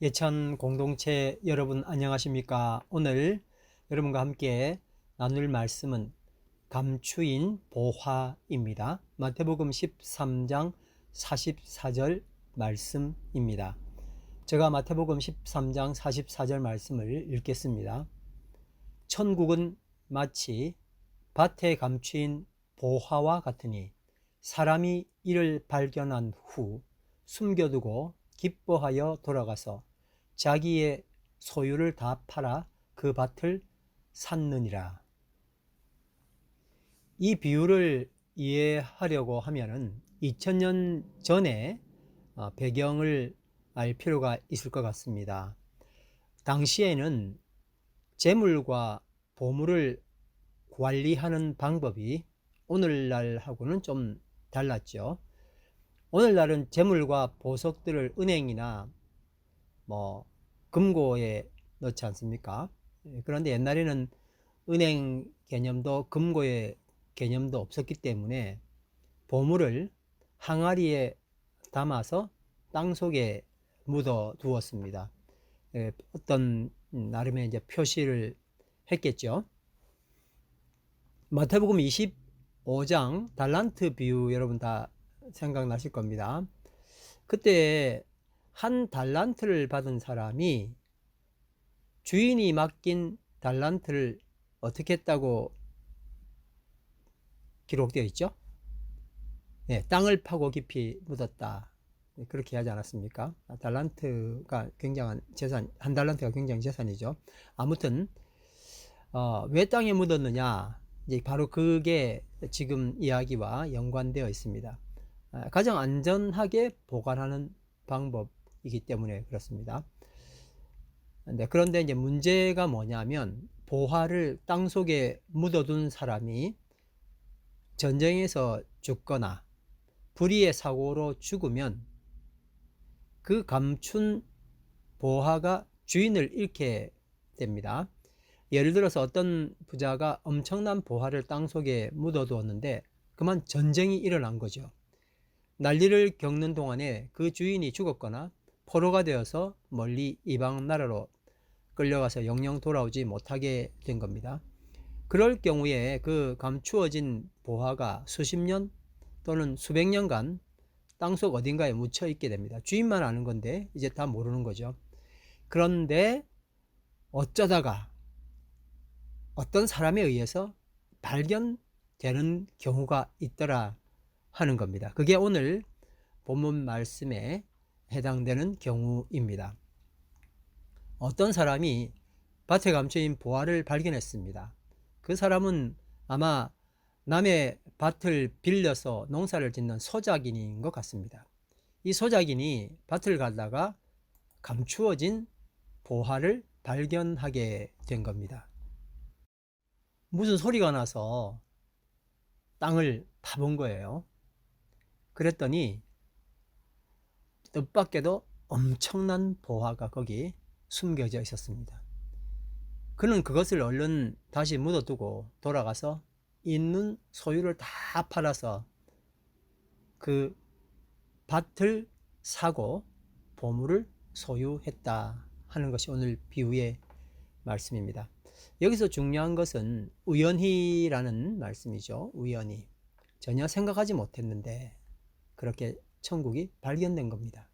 예천 공동체 여러분 안녕하십니까? 오늘 여러분과 함께 나눌 말씀은 감추인 보화입니다. 마태복음 13장 44절 말씀입니다. 제가 마태복음 13장 44절 말씀을 읽겠습니다. 천국은 마치 밭에 감추인 보화와 같으니 사람이 이를 발견한 후 숨겨두고 기뻐하여 돌아가서 자기의 소유를 다 팔아 그 밭을 샀느니라. 이 비유를 이해하려고 하면은 2000년 전에 배경을 알 필요가 있을 것 같습니다. 당시에는 재물과 보물을 관리하는 방법이 오늘날하고는 좀 달랐죠. 오늘날은 재물과 보석들을 은행이나 금고에 넣지 않습니까? 그런데 옛날에는 은행 개념도 금고의 개념도 없었기 때문에 보물을 항아리에 담아서 땅속에 묻어 두었습니다. 어떤 나름의 이제 표시를 했겠죠. 마태복음 25장 달란트 비유 여러분 다 생각나실 겁니다. 그때 한 달란트를 받은 사람이 주인이 맡긴 달란트를 어떻게 했다고 기록되어 있죠? 네, 땅을 파고 깊이 묻었다. 그렇게 하지 않았습니까? 달란트가 굉장한 재산, 한 달란트가 굉장히 재산이죠. 아무튼 왜 땅에 묻었느냐? 이제 바로 그게 지금 이야기와 연관되어 있습니다. 가장 안전하게 보관하는 방법이기 때문에 그렇습니다. 그런데 이제 문제가 뭐냐면 보화를 땅속에 묻어둔 사람이 전쟁에서 죽거나 불의의 사고로 죽으면 그 감춘 보화가 주인을 잃게 됩니다. 예를 들어서 어떤 부자가 엄청난 보화를 땅속에 묻어두었는데 그만 전쟁이 일어난 거죠. 난리를 겪는 동안에 그 주인이 죽었거나 포로가 되어서 멀리 이방 나라로 끌려가서 영영 돌아오지 못하게 된 겁니다. 그럴 경우에 그 감추어진 보화가 수십 년 또는 수백 년간 땅속 어딘가에 묻혀 있게 됩니다. 주인만 아는 건데 이제 다 모르는 거죠. 그런데 어쩌다가 어떤 사람에 의해서 발견되는 경우가 있더라 하는 겁니다. 그게 오늘 본문 말씀에 해당되는 경우입니다. 어떤 사람이 밭에 감춰진 보화를 발견했습니다. 그 사람은 아마 남의 밭을 빌려서 농사를 짓는 소작인인 것 같습니다. 이 소작인이 밭을 가다가 감추어진 보화를 발견하게 된 겁니다. 무슨 소리가 나서 땅을 파본 거예요. 그랬더니 뜻밖에도 엄청난 보화가 거기 숨겨져 있었습니다. 그는 그것을 얼른 다시 묻어두고 돌아가서 있는 소유를 다 팔아서 그 밭을 사고 보물을 소유했다 하는 것이 오늘 비유의 말씀입니다. 여기서 중요한 것은 우연히라는 말씀이죠. 우연히. 전혀 생각하지 못했는데 그렇게 천국이 발견된 겁니다.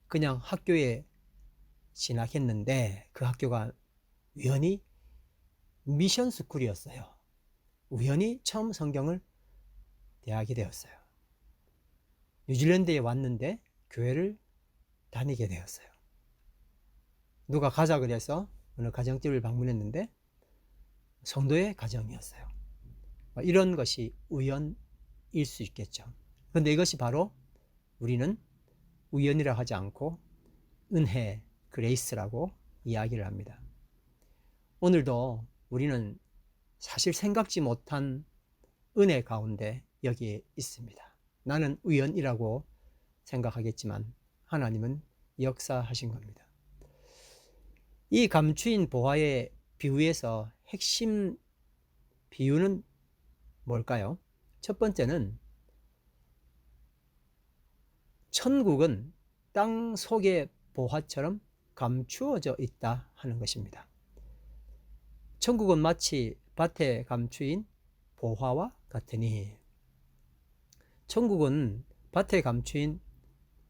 그냥 학교에 진학했는데 그 학교가 우연히 미션 스쿨이었어요. 우연히 처음 성경을 대하게 되었어요. 뉴질랜드에 왔는데 교회를 다니게 되었어요. 누가 가자 그래서 어느 가정집을 방문했는데 성도의 가정이었어요. 이런 것이 우연일 수 있겠죠. 그런데 이것이 바로 우리는 우연이라 하지 않고 은혜, 그레이스라고 이야기를 합니다. 오늘도 우리는 사실 생각지 못한 은혜 가운데 여기에 있습니다. 나는 우연이라고 생각하겠지만 하나님은 역사하신 겁니다. 이 감추인 보화의 비유에서 핵심 비유는 뭘까요? 첫 번째는 천국은 땅 속의 보화처럼 감추어져 있다 하는 것입니다. 천국은 마치 밭에 감추인 보화와 같으니, 천국은 밭에 감추인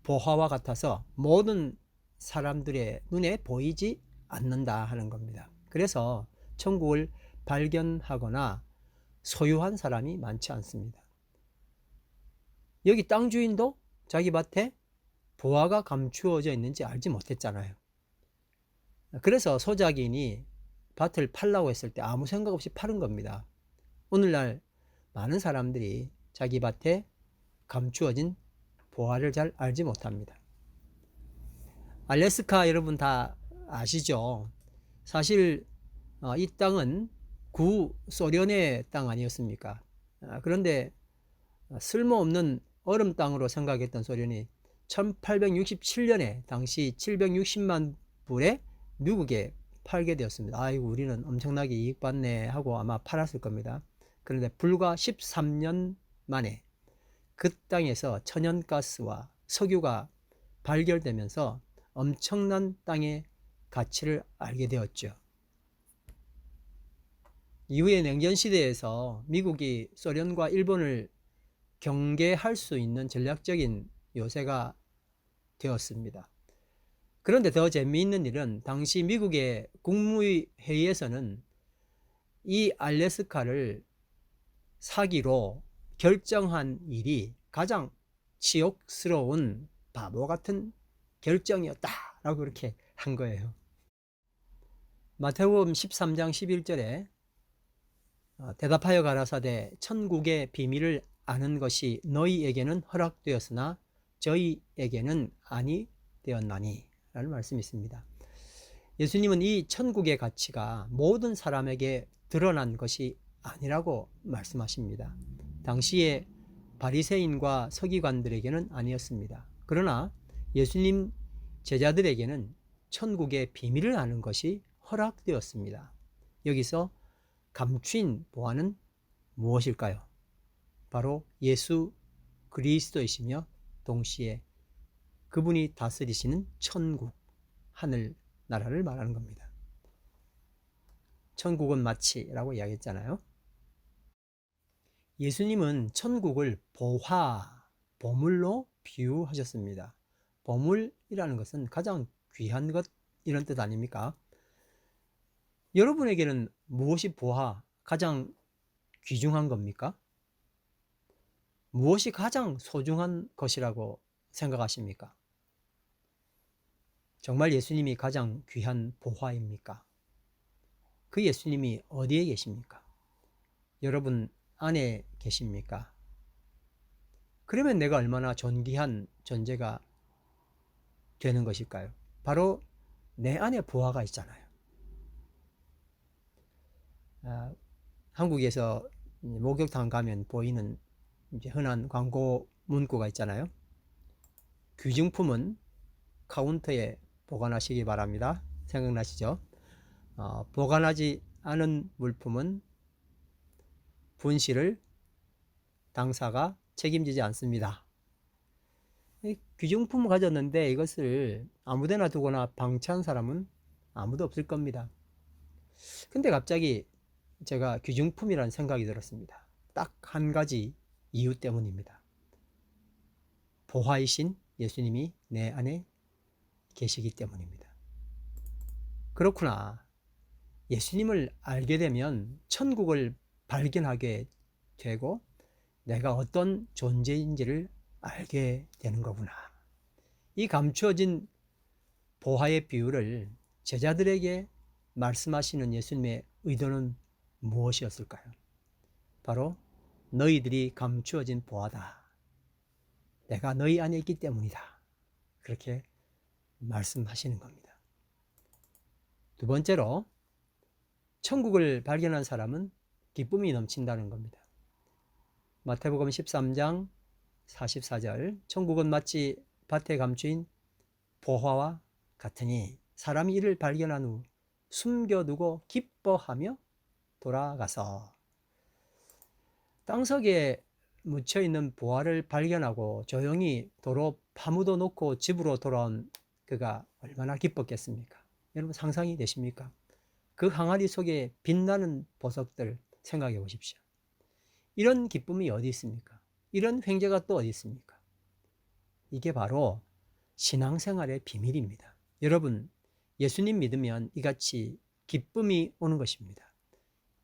보화와 같아서 모든 사람들의 눈에 보이지 않는다 하는 겁니다. 그래서 천국을 발견하거나 소유한 사람이 많지 않습니다. 여기 땅 주인도 자기 밭에 보화가 감추어져 있는지 알지 못했잖아요. 그래서 소작인이 밭을 팔라고 했을 때 아무 생각 없이 파는 겁니다. 오늘날 많은 사람들이 자기 밭에 감추어진 보화를 잘 알지 못합니다. 알래스카 여러분 다 아시죠? 사실 이 땅은 구소련의 땅 아니었습니까? 그런데 쓸모없는 얼음 땅으로 생각했던 소련이 1867년에 당시 760만 불에 미국에 팔게 되었습니다. 아이고, 우리는 엄청나게 이익 받네 하고 아마 팔았을 겁니다. 그런데 불과 13년 만에 그 땅에서 천연가스와 석유가 발견되면서 엄청난 땅의 가치를 알게 되었죠. 이후에 냉전시대에서 미국이 소련과 일본을 경계할 수 있는 전략적인 요새가 되었습니다. 그런데 더 재미있는 일은 당시 미국의 국무회의에서는 이 알래스카를 사기로 결정한 일이 가장 치욕스러운 바보 같은 결정이었다라고 그렇게 한 거예요. 마태복음 13장 11절에 대답하여 가라사대 천국의 비밀을 아는 것이 너희에게는 허락되었으나 저희에게는 아니 되었나니 라는 말씀이 있습니다. 예수님은 이 천국의 가치가 모든 사람에게 드러난 것이 아니라고 말씀하십니다. 당시에 바리새인과 서기관들에게는 아니었습니다. 그러나 예수님 제자들에게는 천국의 비밀을 아는 것이 허락되었습니다. 여기서 감추인 보화는 무엇일까요? 바로 예수 그리스도이시며 동시에 그분이 다스리시는 천국, 하늘 나라를 말하는 겁니다. 천국은 마치라고 이야기했잖아요. 예수님은 천국을 보화, 보물로 비유하셨습니다. 보물이라는 것은 가장 귀한 것, 이런 뜻 아닙니까? 여러분에게는 무엇이 보화, 가장 귀중한 겁니까? 무엇이 가장 소중한 것이라고 생각하십니까? 정말 예수님이 가장 귀한 보화입니까? 그 예수님이 어디에 계십니까? 여러분 안에 계십니까? 그러면 내가 얼마나 존귀한 존재가 되는 것일까요? 바로 내 안에 보화가 있잖아요. 한국에서 목욕탕 가면 보이는 이제 흔한 광고 문구가 있잖아요. 귀중품은 카운터에 보관하시기 바랍니다. 생각나시죠? 보관하지 않은 물품은 분실을 당사가 책임지지 않습니다. 귀중품을 가졌는데 이것을 아무데나 두거나 방치한 사람은 아무도 없을 겁니다. 근데 갑자기 제가 귀중품이라는 생각이 들었습니다. 딱 한 가지 이유 때문입니다. 보화이신 예수님이 내 안에 계시기 때문입니다. 그렇구나. 예수님을 알게 되면 천국을 발견하게 되고 내가 어떤 존재인지를 알게 되는 거구나. 이 감추어진 보화의 비유를 제자들에게 말씀하시는 예수님의 의도는 무엇이었을까요? 바로 너희들이 감추어진 보화다. 내가 너희 안에 있기 때문이다. 그렇게 말씀하시는 겁니다. 두 번째로 천국을 발견한 사람은 기쁨이 넘친다는 겁니다. 마태복음 13장 44절 천국은 마치 밭에 감추인 보화와 같으니 사람이 이를 발견한 후 숨겨두고 기뻐하며 돌아가서. 땅속에 묻혀있는 보화를 발견하고 조용히 도로 파묻어 놓고 집으로 돌아온 그가 얼마나 기뻤겠습니까? 여러분 상상이 되십니까? 그 항아리 속에 빛나는 보석들 생각해 보십시오. 이런 기쁨이 어디 있습니까? 이런 횡재가 또 어디 있습니까? 이게 바로 신앙생활의 비밀입니다. 여러분, 예수님 믿으면 이같이 기쁨이 오는 것입니다.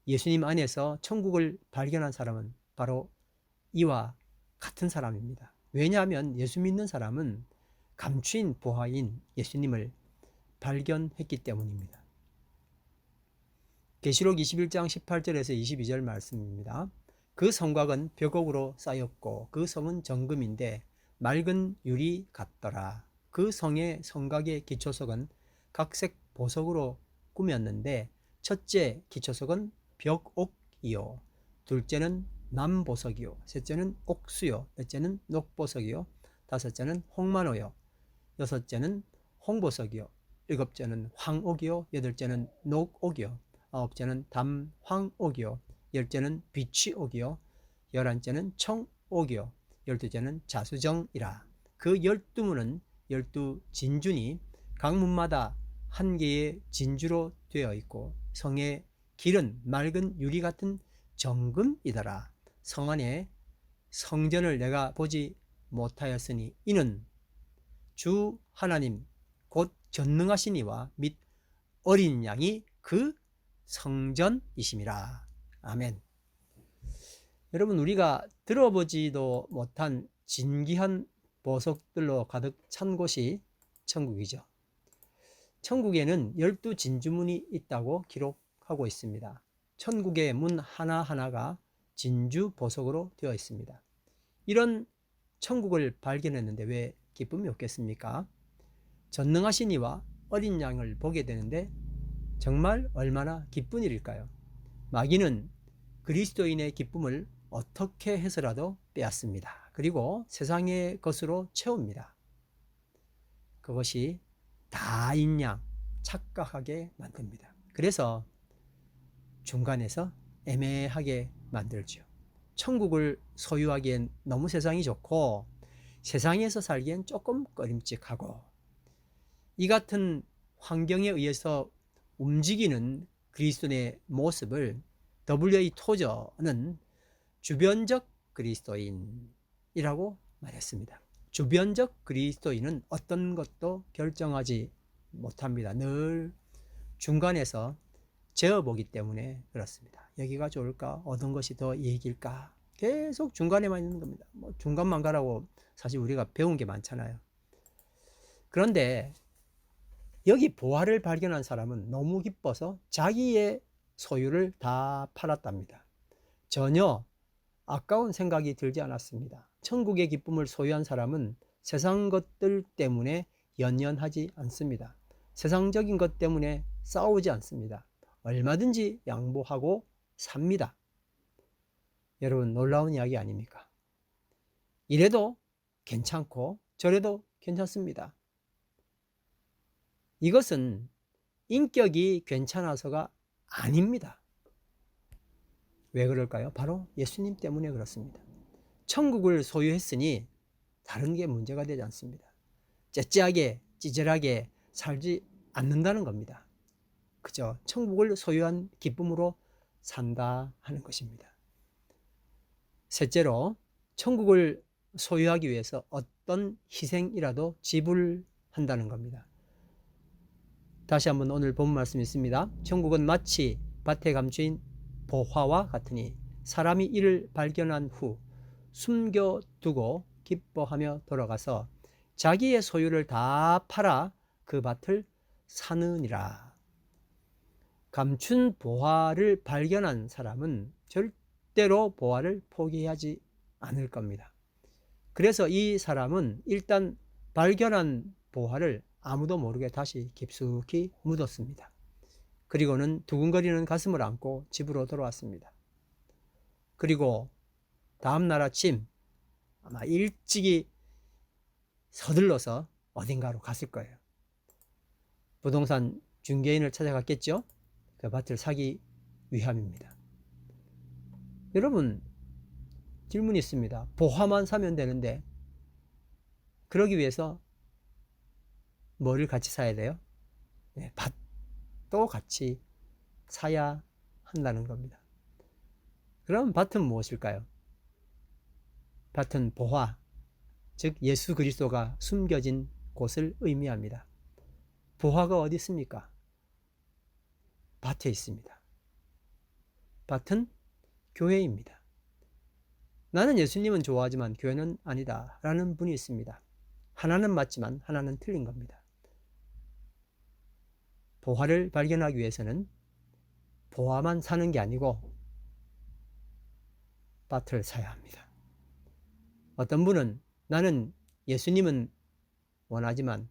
예수님 안에서 천국을 발견한 사람은 바로 이와 같은 사람입니다. 왜냐하면 예수 믿는 사람은 감추인 보화인 예수님을 발견했기 때문입니다. 계시록 21장 18절에서 22절 말씀입니다. 그 성곽은 벽옥으로 쌓였고 그 성은 정금인데 맑은 유리 같더라. 그 성의 성곽의 기초석은 각색 보석으로 꾸몄는데 첫째 기초석은 벽옥이요, 둘째는 남보석이요, 셋째는 옥수요, 넷째는 녹보석이요, 다섯째는 홍만호요, 여섯째는 홍보석이요, 일곱째는 황옥이요, 여덟째는 녹옥이요, 아홉째는 담황옥이요, 열째는 비취옥이요, 열한째는 청옥이요, 열두째는 자수정이라. 그 12문은 12진주니 각 문마다 한 개의 진주로 되어 있고 성의 길은 맑은 유리 같은 정금이더라. 성 안에 성전을 내가 보지 못하였으니 이는 주 하나님 곧 전능하신 이와 및 어린 양이 그 성전이심이라. 아멘. 여러분, 우리가 들어보지도 못한 진귀한 보석들로 가득 찬 곳이 천국이죠. 천국에는 12진주문이 있다고 기록하고 있습니다. 천국의 문 하나하나가 진주 보석으로 되어 있습니다. 이런 천국을 발견했는데 왜 기쁨이 없겠습니까? 전능하신 이와 어린 양을 보게 되는데 정말 얼마나 기쁜 일일까요? 마귀는 그리스도인의 기쁨을 어떻게 해서라도 빼앗습니다. 그리고 세상의 것으로 채웁니다. 그것이 다인 양 착각하게 만듭니다. 그래서 중간에서 애매하게 만들죠. 천국을 소유하기엔 너무 세상이 좋고 세상에서 살기엔 조금 꺼림칙하고, 이 같은 환경에 의해서 움직이는 그리스도인의 모습을 W.E. 토저는 주변적 그리스도인이라고 말했습니다. 주변적 그리스도인은 어떤 것도 결정하지 못합니다. 늘 중간에서 재어보기 때문에 그렇습니다. 여기가 좋을까? 어떤 것이 더 이익일까? 계속 중간에만 있는 겁니다. 중간만 가라고 사실 우리가 배운 게 많잖아요. 그런데 여기 보화를 발견한 사람은 너무 기뻐서 자기의 소유를 다 팔았답니다. 전혀 아까운 생각이 들지 않았습니다. 천국의 기쁨을 소유한 사람은 세상 것들 때문에 연연하지 않습니다. 세상적인 것 때문에 싸우지 않습니다. 얼마든지 양보하고 삽니다. 여러분, 놀라운 이야기 아닙니까? 이래도 괜찮고 저래도 괜찮습니다. 이것은 인격이 괜찮아서가 아닙니다. 왜 그럴까요? 바로 예수님 때문에 그렇습니다. 천국을 소유했으니 다른 게 문제가 되지 않습니다. 째째하게 찌질하게 살지 않는다는 겁니다. 그저 천국을 소유한 기쁨으로 산다 하는 것입니다. 셋째로, 천국을 소유하기 위해서 어떤 희생이라도 지불한다는 겁니다. 다시 한번 오늘 본 말씀이 있습니다. 천국은 마치 밭에 감추인 보화와 같으니 사람이 이를 발견한 후 숨겨두고 기뻐하며 돌아가서 자기의 소유를 다 팔아 그 밭을 사느니라. 감춘 보화를 발견한 사람은 절대로 보화를 포기하지 않을 겁니다. 그래서 이 사람은 일단 발견한 보화를 아무도 모르게 다시 깊숙이 묻었습니다. 그리고는 두근거리는 가슴을 안고 집으로 돌아왔습니다. 그리고 다음날 아침 아마 일찍이 서둘러서 어딘가로 갔을 거예요. 부동산 중개인을 찾아갔겠죠? 그 밭을 사기 위함입니다. 여러분, 질문이 있습니다. 보화만 사면 되는데 그러기 위해서 뭐를 같이 사야 돼요? 네, 밭도 같이 사야 한다는 겁니다. 그럼 밭은 무엇일까요? 밭은 보화, 즉 예수 그리스도가 숨겨진 곳을 의미합니다. 보화가 어디 있습니까? 밭에 있습니다. 밭은 교회입니다. 나는 예수님은 좋아하지만 교회는 아니다 라는 분이 있습니다. 하나는 맞지만 하나는 틀린 겁니다. 보화를 발견하기 위해서는 보화만 사는 게 아니고 밭을 사야 합니다. 어떤 분은 나는 예수님은 원하지만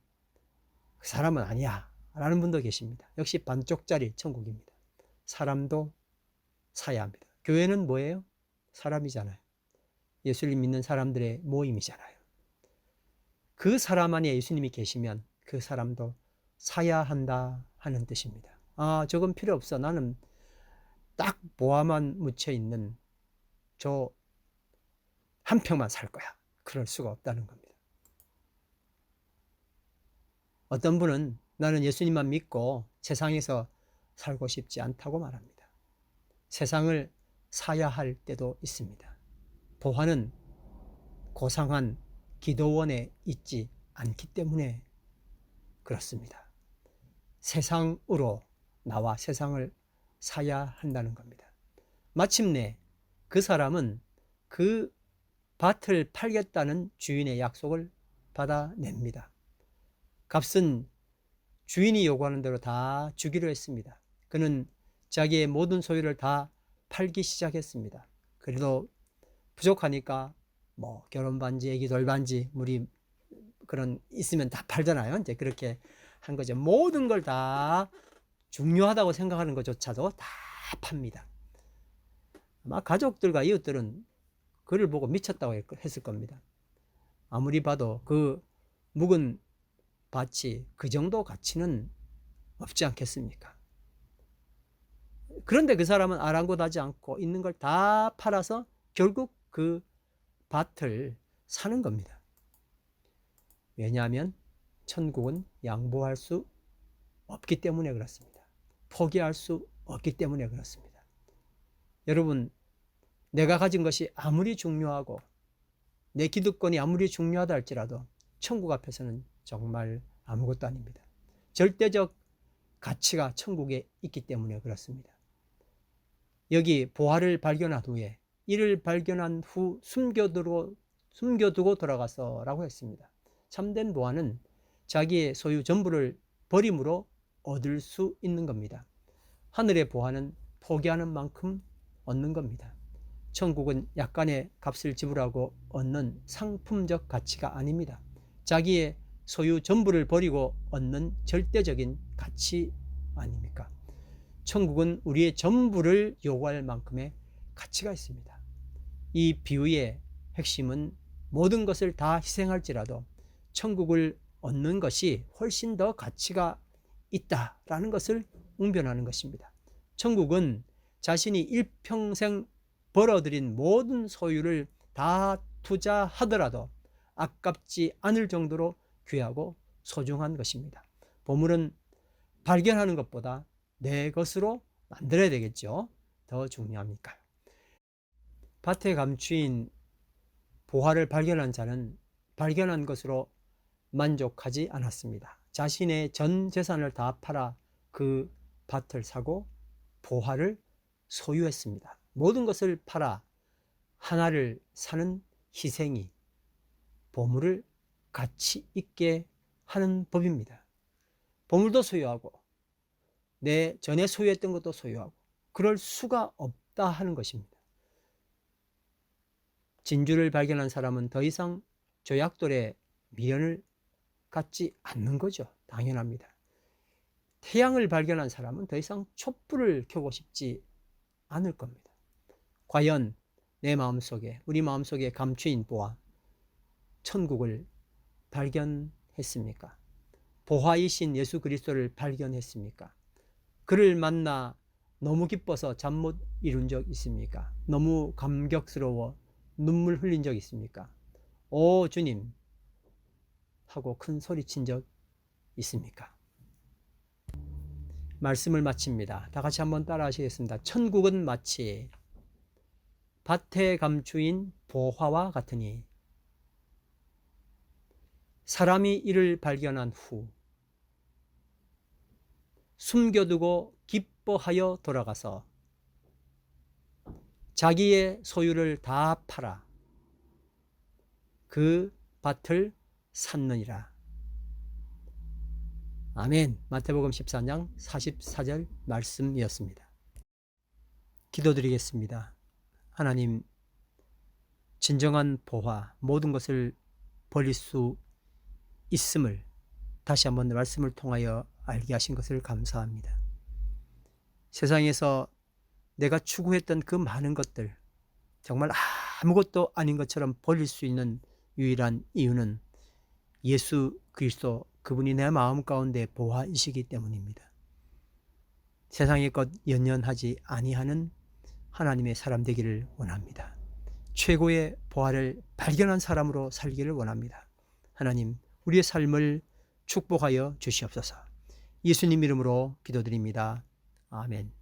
그 사람은 아니야 라는 분도 계십니다. 역시 반쪽짜리 천국입니다. 사람도 사야 합니다. 교회는 뭐예요? 사람이잖아요. 예수님 믿는 사람들의 모임이잖아요. 그 사람 안에 예수님이 계시면 그 사람도 사야 한다 하는 뜻입니다. 아, 저건 필요 없어. 나는 딱 보화만 묻혀 있는 저 한 평만 살 거야. 그럴 수가 없다는 겁니다. 어떤 분은 나는 예수님만 믿고 세상에서 살고 싶지 않다고 말합니다. 세상을 사야 할 때도 있습니다. 보화는 고상한 기도원에 있지 않기 때문에 그렇습니다. 세상으로 나와 세상을 사야 한다는 겁니다. 마침내 그 사람은 그 밭을 팔겠다는 주인의 약속을 받아냅니다. 값은 주인이 요구하는 대로 다 주기로 했습니다. 그는 자기의 모든 소유를 다 팔기 시작했습니다. 그래도 부족하니까 뭐 결혼 반지, 애기 돌반지, 우리 그런 있으면 다 팔잖아요. 이제 그렇게 한 거죠. 모든 걸 다 중요하다고 생각하는 것조차도 다 팝니다. 아마 가족들과 이웃들은 그를 보고 미쳤다고 했을 겁니다. 아무리 봐도 그 묵은 밭이 그 정도 가치는 없지 않겠습니까? 그런데 그 사람은 아랑곳하지 않고 있는 걸 다 팔아서 결국 그 밭을 사는 겁니다. 왜냐하면 천국은 양보할 수 없기 때문에 그렇습니다. 포기할 수 없기 때문에 그렇습니다. 여러분, 내가 가진 것이 아무리 중요하고 내 기득권이 아무리 중요하다 할지라도 천국 앞에서는 정말 아무것도 아닙니다. 절대적 가치가 천국에 있기 때문에 그렇습니다. 여기 보화를 발견한 후에 이를 발견한 후 숨겨두고 돌아가서 라고 했습니다. 참된 보화는 자기의 소유 전부를 버림으로 얻을 수 있는 겁니다. 하늘의 보화는 포기하는 만큼 얻는 겁니다. 천국은 약간의 값을 지불하고 얻는 상품적 가치가 아닙니다. 자기의 소유 전부를 버리고 얻는 절대적인 가치 아닙니까? 천국은 우리의 전부를 요구할 만큼의 가치가 있습니다. 이 비유의 핵심은 모든 것을 다 희생할지라도 천국을 얻는 것이 훨씬 더 가치가 있다라는 것을 웅변하는 것입니다. 천국은 자신이 일평생 벌어들인 모든 소유를 다 투자하더라도 아깝지 않을 정도로 귀하고 소중한 것입니다. 보물은 발견하는 것보다 내 것으로 만들어야 되겠죠. 더 중요하니까요. 밭에 감추인 보화를 발견한 자는 발견한 것으로 만족하지 않았습니다. 자신의 전 재산을 다 팔아 그 밭을 사고 보화를 소유했습니다. 모든 것을 팔아 하나를 사는 희생이 보물을 가치 있게 하는 법입니다. 보물도 소유하고 내 전에 소유했던 것도 소유하고 그럴 수가 없다 하는 것입니다. 진주를 발견한 사람은 더 이상 조약돌의 미련을 갖지 않는 거죠. 당연합니다. 태양을 발견한 사람은 더 이상 촛불을 켜고 싶지 않을 겁니다. 과연 내 마음속에, 우리 마음속에 감추인 보화, 천국을 발견했습니까? 보화이신 예수 그리스도를 발견했습니까? 그를 만나 너무 기뻐서 잠 못 이룬 적 있습니까? 너무 감격스러워 눈물 흘린 적 있습니까? 오 주님 하고 큰 소리친 적 있습니까? 말씀을 마칩니다. 다 같이 한번 따라 하시겠습니다. 천국은 마치 밭에 감추인 보화와 같으니 사람이 이를 발견한 후 숨겨두고 기뻐하여 돌아가서 자기의 소유를 다 팔아 그 밭을 샀느니라. 아멘. 마태복음 14장 44절 말씀이었습니다. 기도드리겠습니다. 하나님, 진정한 보화, 모든 것을 버릴 수 있음을 다시 한번 말씀을 통하여 알게 하신 것을 감사합니다. 세상에서 내가 추구했던 그 많은 것들, 정말 아무것도 아닌 것처럼 버릴 수 있는 유일한 이유는 예수 그리스도, 그분이 내 마음 가운데 보화이시기 때문입니다. 세상의 것 연연하지 아니하는 하나님의 사람 되기를 원합니다. 최고의 보화를 발견한 사람으로 살기를 원합니다. 하나님, 우리의 삶을 축복하여 주시옵소서. 예수님 이름으로 기도드립니다. 아멘.